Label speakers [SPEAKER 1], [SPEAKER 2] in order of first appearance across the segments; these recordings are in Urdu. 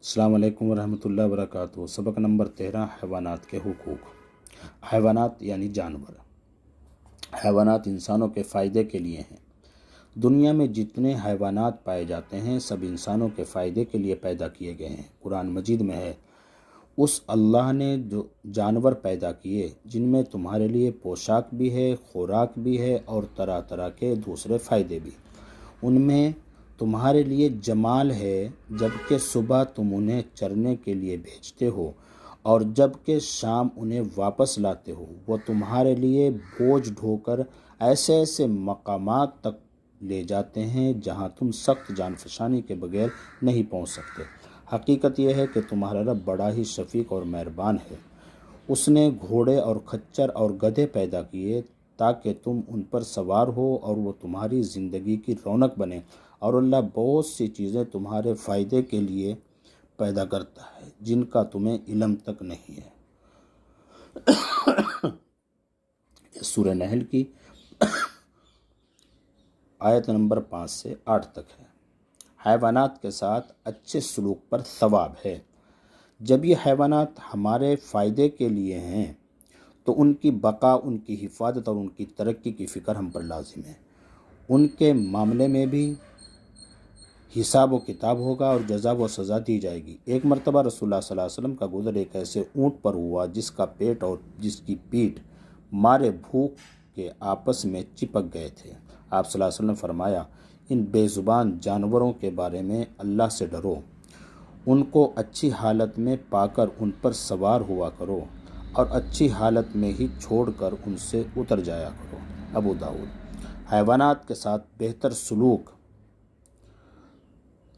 [SPEAKER 1] السلام علیکم ورحمۃ اللہ وبرکاتہ۔ سبق نمبر 13، حیوانات کے حقوق۔ حیوانات یعنی جانور۔ حیوانات انسانوں کے فائدے کے لیے ہیں۔ دنیا میں جتنے حیوانات پائے جاتے ہیں سب انسانوں کے فائدے کے لیے پیدا کیے گئے ہیں۔ قرآن مجید میں ہے، اس اللہ نے جو جانور پیدا کیے جن میں تمہارے لیے پوشاک بھی ہے، خوراک بھی ہے اور طرح طرح کے دوسرے فائدے بھی۔ ان میں تمہارے لیے جمال ہے جبکہ صبح تم انہیں چرنے کے لیے بھیجتے ہو اور جبکہ شام انہیں واپس لاتے ہو۔ وہ تمہارے لیے بوجھ ڈھو کر ایسے ایسے مقامات تک لے جاتے ہیں جہاں تم سخت جان فشانی کے بغیر نہیں پہنچ سکتے۔ حقیقت یہ ہے کہ تمہارا رب بڑا ہی شفیق اور مہربان ہے۔ اس نے گھوڑے اور خچر اور گدھے پیدا کیے تاکہ تم ان پر سوار ہو اور وہ تمہاری زندگی کی رونق بنے، اور اللہ بہت سی چیزیں تمہارے فائدے کے لیے پیدا کرتا ہے جن کا تمہیں علم تک نہیں ہے۔ سورہ نحل کی آیت نمبر 5 سے 8 تک ہے۔ حیوانات کے ساتھ اچھے سلوک پر ثواب ہے۔ جب یہ حیوانات ہمارے فائدے کے لیے ہیں تو ان کی بقا، ان کی حفاظت اور ان کی ترقی کی فکر ہم پر لازم ہے۔ ان کے معاملے میں بھی حساب و کتاب ہوگا اور جزا و سزا دی جائے گی۔ ایک مرتبہ رسول اللہ صلی اللہ علیہ وسلم کا گزر ایک ایسے اونٹ پر ہوا جس کا پیٹ اور جس کی پیٹھ مارے بھوک کے آپس میں چپک گئے تھے۔ آپ صلی اللہ علیہ وسلم نے فرمایا، ان بے زبان جانوروں کے بارے میں اللہ سے ڈرو، ان کو اچھی حالت میں پا کر ان پر سوار ہوا کرو اور اچھی حالت میں ہی چھوڑ کر ان سے اتر جایا کرو۔ ابو داؤد۔ حیوانات کے ساتھ بہتر سلوک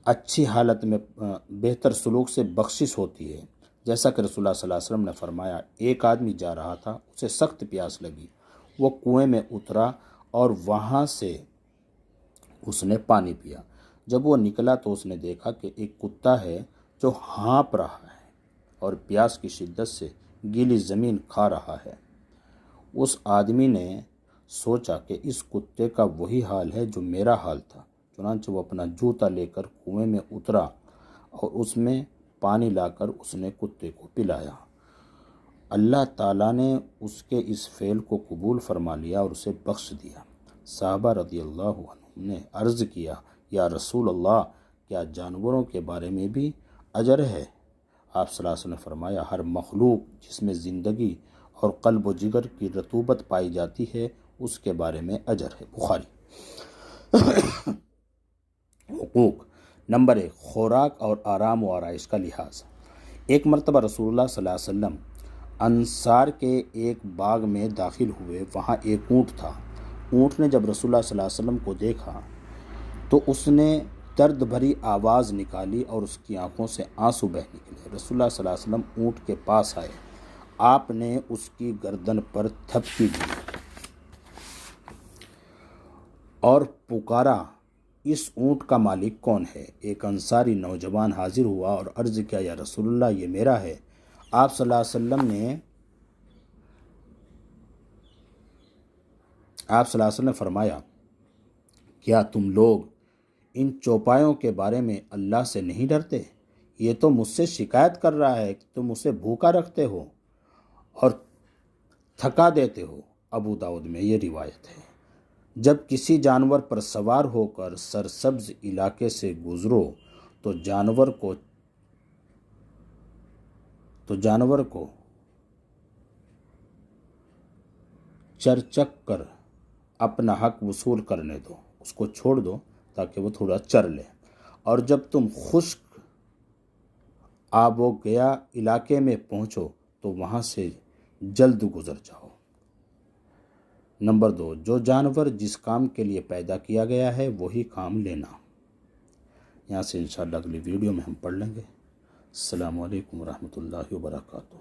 [SPEAKER 1] اچھی حالت میں بہتر سلوک سے بخشش ہوتی ہے۔ جیسا کہ رسول اللہ صلی اللہ علیہ وسلم نے فرمایا، ایک آدمی جا رہا تھا، اسے سخت پیاس لگی، وہ کنویں میں اترا اور وہاں سے اس نے پانی پیا۔ جب وہ نکلا تو اس نے دیکھا کہ ایک کتا ہے جو ہانپ رہا ہے اور پیاس کی شدت سے گیلی زمین کھا رہا ہے۔ اس آدمی نے سوچا کہ اس کتے کا وہی حال ہے جو میرا حال تھا، چنانچہ وہ اپنا جوتا لے کر کنویں میں اترا اور اس میں پانی لا کر اس نے کتے کو پلایا۔ اللہ تعالیٰ نے اس کے اس فعل کو قبول فرما لیا اور اسے بخش دیا۔ صحابہ رضی اللہ عنہم نے عرض کیا، یا رسول اللہ، کیا جانوروں کے بارے میں بھی اجر ہے؟ آپ صلی اللہ علیہ وسلم نے فرمایا، ہر مخلوق جس میں زندگی اور قلب و جگر کی رطوبت پائی جاتی ہے اس کے بارے میں اجر ہے۔ بخاری۔ حقوق نمبر 1، خوراک اور آرام و آرائش کا لحاظ۔ ایک مرتبہ رسول اللہ صلی اللہ علیہ وسلم انصار کے ایک باغ میں داخل ہوئے۔ وہاں ایک اونٹ تھا۔ اونٹ نے جب رسول اللہ صلی اللہ علیہ وسلم کو دیکھا تو اس نے درد بھری آواز نکالی اور اس کی آنکھوں سے آنسو بہہ نکلے۔ رسول اللہ صلی اللہ علیہ وسلم اونٹ کے پاس آئے، آپ نے اس کی گردن پر تھپکی دی اور پکارا، اس اونٹ کا مالک کون ہے؟ ایک انصاری نوجوان حاضر ہوا اور عرض کیا، یا رسول اللہ، یہ میرا ہے۔ آپ صلی اللہ علیہ وسلم نے فرمایا، کیا تم لوگ ان چوپایوں کے بارے میں اللہ سے نہیں ڈرتے؟ یہ تو مجھ سے شکایت کر رہا ہے کہ تم اسے بھوکا رکھتے ہو اور تھکا دیتے ہو۔ ابو داؤد میں یہ روایت ہے۔ جب کسی جانور پر سوار ہو کر سرسبز علاقے سے گزرو تو جانور کو چرچک کر اپنا حق وصول کرنے دو، اس کو چھوڑ دو تاکہ وہ تھوڑا چر لے، اور جب تم خشک آب و گیا علاقے میں پہنچو تو وہاں سے جلد گزر جاؤ۔ نمبر 2، جو جانور جس کام کے لیے پیدا کیا گیا ہے وہی کام لینا۔ یہاں سے انشاءاللہ اگلی ویڈیو میں ہم پڑھ لیں گے۔ السلام علیکم ورحمۃ اللہ وبرکاتہ۔